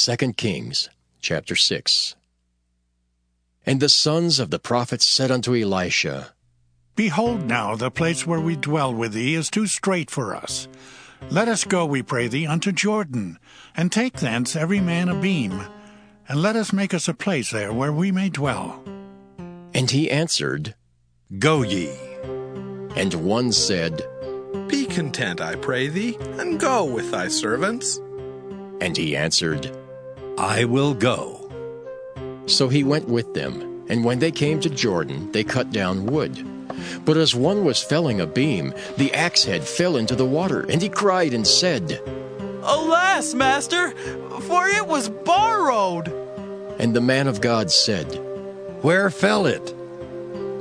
2 Kings chapter 6. And the sons of the prophets said unto Elisha, Behold now, the place where we dwell with thee is too strait for us. Let us go, we pray thee, unto Jordan, and take thence every man a beam, and let us make us a place there where we may dwell. And he answered, Go ye. And one said, Be content, I pray thee, and go with thy servants. And he answered, I will go. So he went with them, and when they came to Jordan, they cut down wood. But as one was felling a beam, the axe head fell into the water, and he cried and said, Alas, master, for it was borrowed. And the man of God said, Where fell it?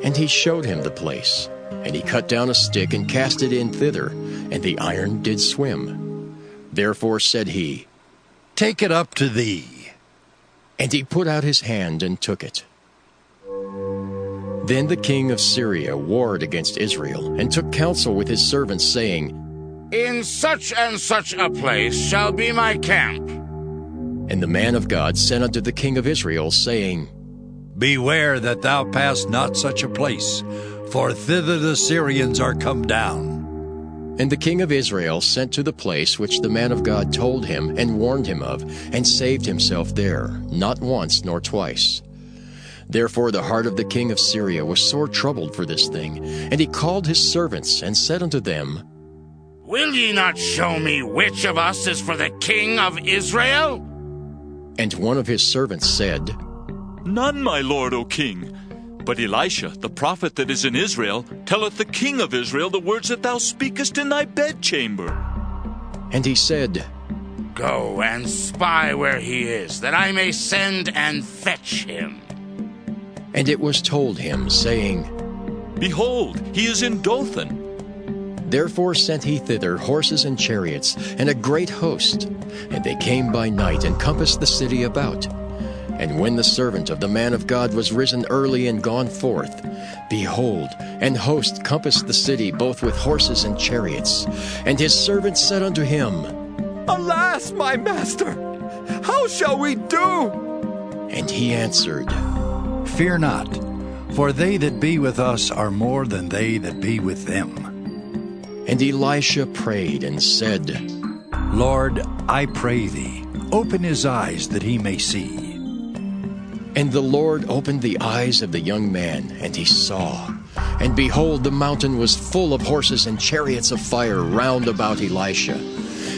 And he showed him the place. And he cut down a stick and cast it in thither, and the iron did swim. Therefore said he, Take it up to thee. And he put out his hand and took it. Then the king of Syria warred against Israel, and took counsel with his servants, saying, In such and such a place shall be my camp. And the man of God sent unto the king of Israel, saying, Beware that thou pass not such a place, for thither the Syrians are come down. And the king of Israel sent to the place which the man of God told him and warned him of, and saved himself there, not once nor twice. Therefore the heart of the king of Syria was sore troubled for this thing, and he called his servants, and said unto them, Will ye not show me which of us is for the king of Israel? And one of his servants said, None, my lord, O king. But Elisha, the prophet that is in Israel, telleth the king of Israel the words that thou speakest in thy bedchamber. And he said, Go and spy where he is, that I may send and fetch him. And it was told him, saying, Behold, he is in Dothan. Therefore sent he thither horses and chariots, and a great host. And they came by night, and compassed the city about. And when the servant of the man of God was risen early and gone forth, behold, an host compassed the city both with horses and chariots. And his servant said unto him, Alas, my master, how shall we do? And he answered, Fear not, for they that be with us are more than they that be with them. And Elisha prayed and said, Lord, I pray thee, open his eyes that he may see. And the Lord opened the eyes of the young man, and he saw. And behold, the mountain was full of horses and chariots of fire round about Elisha.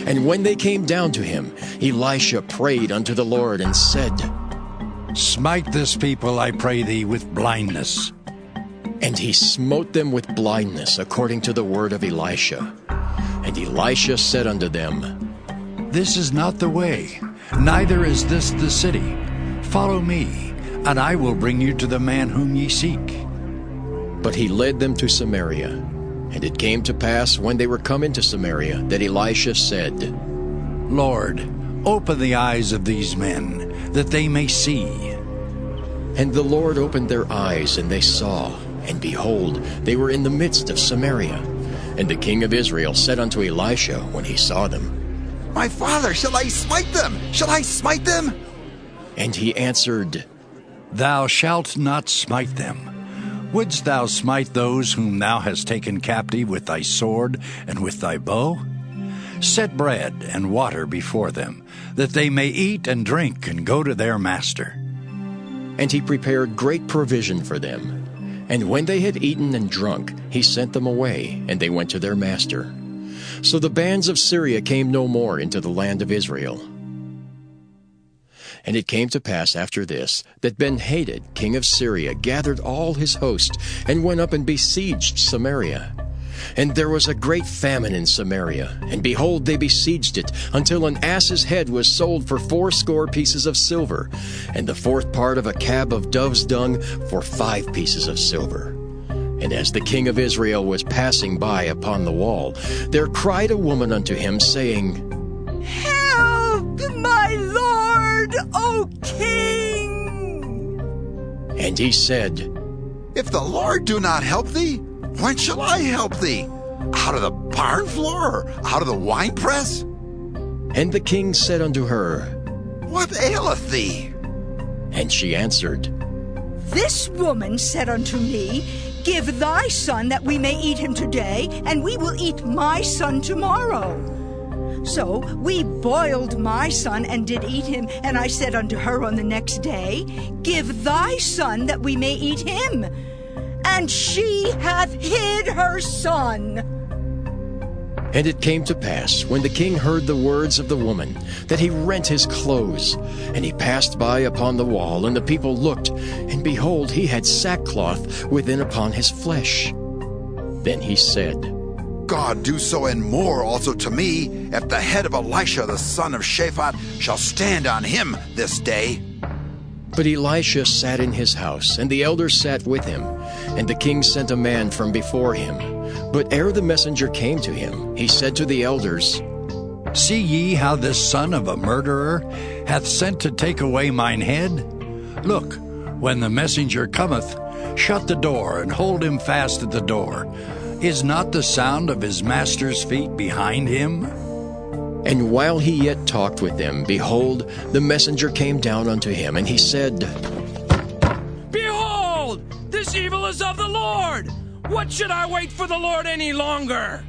And when they came down to him, Elisha prayed unto the Lord, and said, Smite this people, I pray thee, with blindness. And he smote them with blindness, according to the word of Elisha. And Elisha said unto them, This is not the way, neither is this the city. Follow me, and I will bring you to the man whom ye seek. But he led them to Samaria. And it came to pass, when they were come into Samaria, that Elisha said, Lord, open the eyes of these men, that they may see. And the Lord opened their eyes, and they saw. And behold, they were in the midst of Samaria. And the king of Israel said unto Elisha, when he saw them, My father, shall I smite them? Shall I smite them? And he answered, Thou shalt not smite them. Wouldst thou smite those whom thou hast taken captive with thy sword and with thy bow? Set bread and water before them, that they may eat and drink and go to their master. And he prepared great provision for them. And when they had eaten and drunk, he sent them away, and they went to their master. So the bands of Syria came no more into the land of Israel. And it came to pass after this, that Ben-Hadad, king of Syria, gathered all his host, and went up and besieged Samaria. And there was a great famine in Samaria, and behold, they besieged it, until an ass's head was sold for 80 pieces of silver, and the 4th part of a cab of dove's dung for 5 pieces of silver. And as the king of Israel was passing by upon the wall, there cried a woman unto him, saying, Help, my lord, O king! And he said, If the Lord do not help thee, when shall I help thee? Out of the barn floor, or out of the winepress? And the king said unto her, what aileth thee? And she answered, This woman said unto me, Give thy son that we may eat him today, and we will eat my son tomorrow. So we boiled my son and did eat him, and I said unto her on the next day, Give thy son that we may eat him. And she hath hid her son. And it came to pass, when the king heard the words of the woman, that he rent his clothes. And he passed by upon the wall, and the people looked, and behold, he had sackcloth within upon his flesh. Then he said, God do so and more also to me, if the head of Elisha the son of Shaphat shall stand on him this day. But Elisha sat in his house, and the elders sat with him. And the king sent a man from before him. But ere the messenger came to him, he said to the elders, See ye how this son of a murderer hath sent to take away mine head? Look, when the messenger cometh, shut the door, and hold him fast at the door. Is not the sound of his master's feet behind him? And while he yet talked with them, behold, the messenger came down unto him, and he said, Behold, this evil is of the Lord. What should I wait for the Lord any longer?